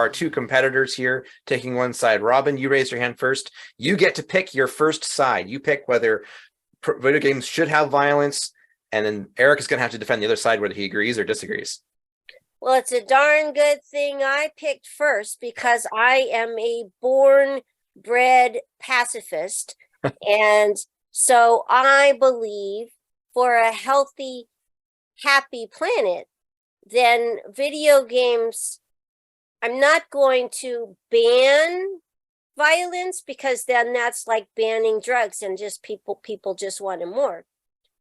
are two competitors here taking one side. Robin, you raised your hand first. You get to pick your first side. You pick whether video games should have violence, and then Eric is going to have to defend the other side whether he agrees or disagrees. Well, it's a darn good thing I picked first because I am a born-bred pacifist. And so I believe for a healthy, happy planet, then video games, I'm not going to ban violence because then that's like banning drugs and just people just wanting more.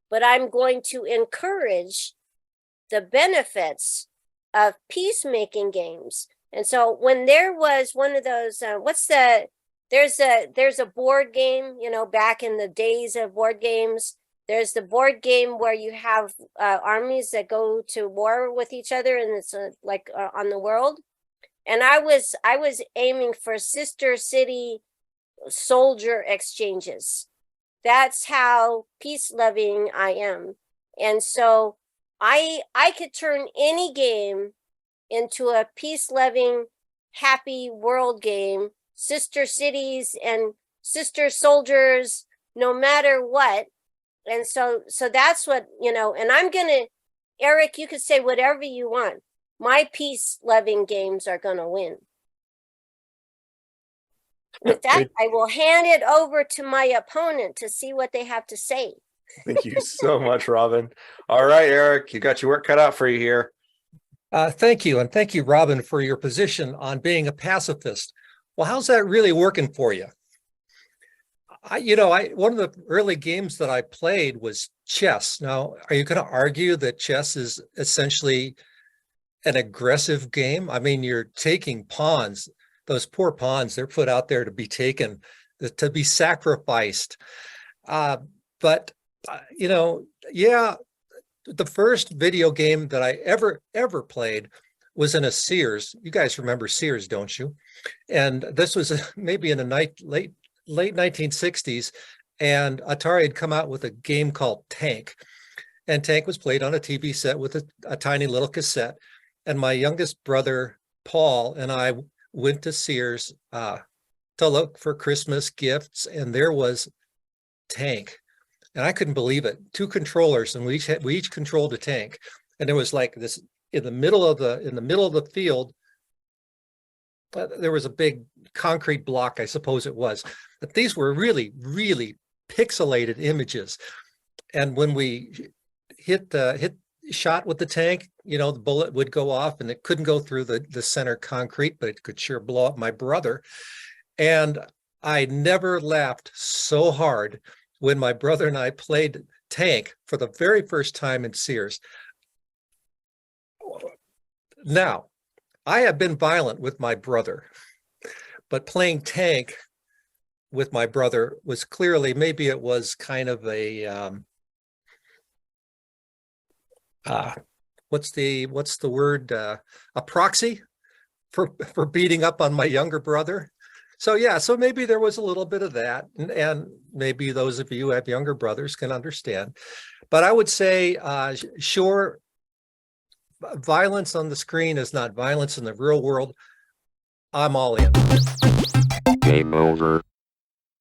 But I'm going to encourage the benefits of peacemaking games. And so when there was one of those, there's a board game, back in the days of board games, there's the board game where you have armies that go to war with each other, and it's on the world. And I was aiming for sister city soldier exchanges. That's how peace loving I am. And so I could turn any game into a peace loving, happy world game, sister cities and sister soldiers, no matter what. And so that's what, and I'm going to, Eric, you could say whatever you want. My peace loving games are going to win. With that, I will hand it over to my opponent to see what they have to say. Thank you so much, Robin. All right, Eric, you got your work cut out for you here. Thank you. And thank you, Robin, for your position on being a pacifist. Well, how's that really working for you? One of the early games that I played was chess. Now, are you going to argue that chess is essentially an aggressive game? I mean, you're taking pawns. Those poor pawns, they're put out there to be taken, to be sacrificed. But the first video game that I ever played was in a Sears. You guys remember Sears, don't you? And this was maybe in the late 1960s, and Atari had come out with a game called Tank. And Tank was played on a TV set with a tiny little cassette. And my youngest brother, Paul, and I went to Sears to look for Christmas gifts, and there was Tank. And I couldn't believe it. 2 controllers, and we each controlled a tank. And there was like this in the middle of the field. There was a big concrete block, I suppose it was. But these were really, really pixelated images. And when we hit shot with the tank, the bullet would go off, and it couldn't go through the center concrete, but it could sure blow up my brother. And I never laughed so hard when my brother and I played Tank for the very first time in Sears. Now, I have been violent with my brother, but playing Tank with my brother was clearly, maybe it was kind of a, what's the word? A proxy for beating up on my younger brother. So yeah, so maybe there was a little bit of that, and maybe those of you who have younger brothers can understand. But I would say, sure, violence on the screen is not violence in the real world. I'm all in. Game over.